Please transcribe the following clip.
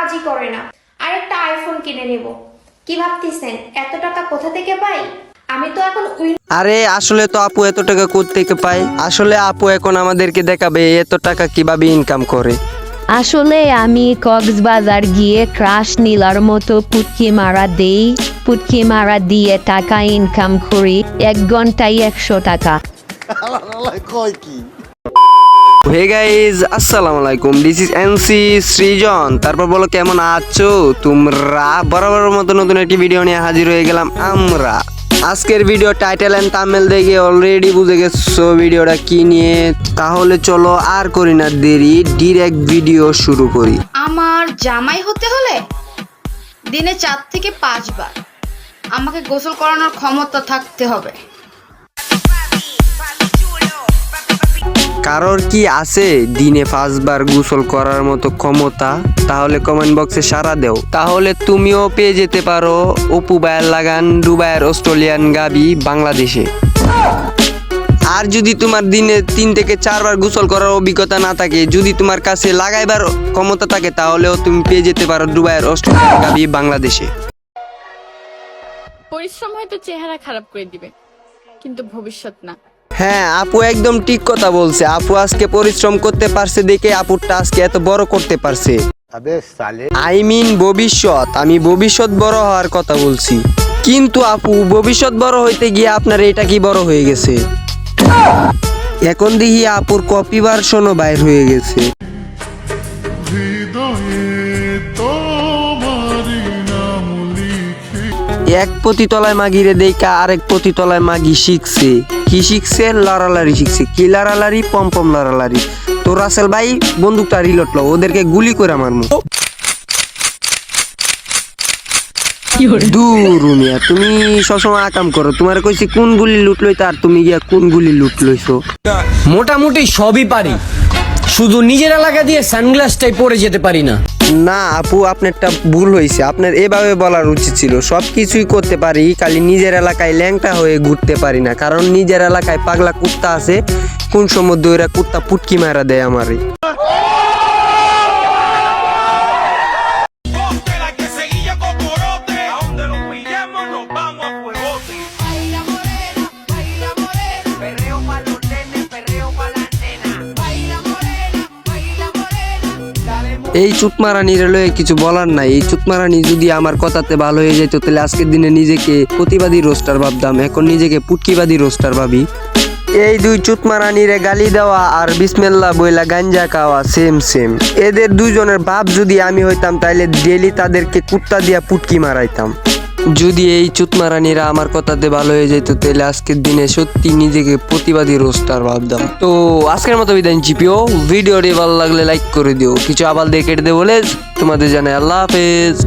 কাজই করে না, আর একটা আইফোন কিনে নেব। কি ভাবতেছেন এত টাকা কোথা থেকে পাই? আমি তো এখন আরে আসলে তো আপু এত টাকা কোত্থেকে পায়? আসলে আপু এখন আমাদেরকে দেখাবে এত টাকা কিভাবে ইনকাম করে। আসলে আমি কক্সবাজার গিয়ে ক্রাশ নীলার মতো পুটকি মারা দেই, পুটকি মারা দিয়ে টাকা ইনকাম করি, 1 ঘন্টায় 100 টাকা। হে গাইজ, আসসালামু আলাইকুম, দিস ইজ এনসি সৃজন। তারপর বলো কেমন আছো তোমরা? বরাবরের মতো নতুন একটি ভিডিও নিয়ে হাজির হয়ে গেলাম আমরা। আজকের ভিডিও টাইটেল এন্ড থাম্বনেল দেখে অলরেডি বুঝে গেছো ভিডিওটা কি নিয়ে। তাহলে চলো আর করি না দেরি, ডিরেক্ট ভিডিও শুরু করি। আমার জামাই হতে হলে দিনে 4 থেকে 5 বার আমাকে গোসল করানোর ক্ষমতা থাকতে হবে। কারোর কি আছে দিনে 5 বার গোসল করার মতো ক্ষমতা? তাহলে কমেন্ট বক্সে সাড়া দেও, তাহলে তুমিও পেয়ে যেতে পারো অপু ভাইয়ের লাগান দুবাইয়ের অস্ট্রেলিয়ান গাবি বাংলাদেশে। আর যদি তোমার দিনে 3 থেকে 4 বার গোসল করার অভিজ্ঞতা না থাকে, যদি তোমার কাছে লাগাইবার ক্ষমতা থাকে, তাহলেও তুমি পেয়ে যেতে পারো দুবাইয়ের অস্ট্রেলিয়ান গাবি বাংলাদেশে। পরিশ্রম হয়তো চেহারা খারাপ করে দিবে, কিন্তু ভবিষ্যৎ না। হ্যাঁ, আপু একদম ঠিক কথা বলছে। আপু আজকে পরিশ্রম করতে পারছে দেখে আপুরটা আজকে এত বড় করতে পারছে। আই মিন ভবিষ্যৎ, আমি ভবিষ্যৎ বড় হওয়ার কথা বলছি। কিন্তু আপু ভবিষ্যৎ বড় হইতে গিয়ে আপনার এটা কি বড় হয়ে গেছে? এখন দেখি আপুর কপি ভার্সনও বাইর হয়ে গেছে। এক পতিতলায় মাগিরে দেখা আরেক পতিতলায় মাগি শিখছে। কি শিখছে? লড়ালারি শিখছে। কি লড়ালারি? পম্পম লড়ালারি। তো রাসেল ভাই বন্দুকটা রিলোড লো, ওদেরকে গুলি করে মারমু। দূর মিয়া, তুমি সবসময় আকাম করো। তোমার কইছি কোন গুলি লুট লইতে, আর তুমি গিয়া কোন গুলি লুট লইছো। মোটামুটি সবই পারি, শুধু নিজের এলাকা দিয়ে সানগ্লাসটাই পরে যেতে পারি না। না আপু, আপনারটা ভুল হয়েছে। আপনার এভাবে বলার উচিত ছিল সব কিছুই করতে পারি, খালি নিজের এলাকায় ল্যাংটা হয়ে ঘুরতে পারি না। কারণ নিজের এলাকায় পাগলা কুত্তা আছে, কোন সময় দইরা কুত্তা পুটকি মারা দেয় আমারে। এই চুতমারানির লয়ে কিছু বলার নাই। এই চুতমারানি যদি আমার কথাতে ভালো হয়ে যেত, তাহলে আজকের দিনে নিজেকে প্রতিবাদী রোস্টার ভাবতাম, এখন নিজেকে পুটকিবাদী রোস্টার ভাবি। এই দুই চুতমারানিরে গালি দেওয়া আর বিসমিল্লাহ বইলা গাঞ্জা খাওয়া সেম সেম। এদের দুজনের বাপ যদি আমি হইতাম, তাইলে ডেলি তাদেরকে কুত্তা দিয়া পুটকি মারাইতাম। যদি এই চুতমারানিরা আমার কথাতে ভালো হয়ে যেত, তাহলে আজকের দিনে সত্যি নিজেকে প্রতিবাদী রোস্টার ভাবতাম। তো আজকের মতো বিদায় চিপিও। ভিডিওটি ভালো লাগলে লাইক করে দিও, কিছু আবার দেখে কেটে দেবো বলে তোমাদের জানাই আল্লাহ হাফেজ।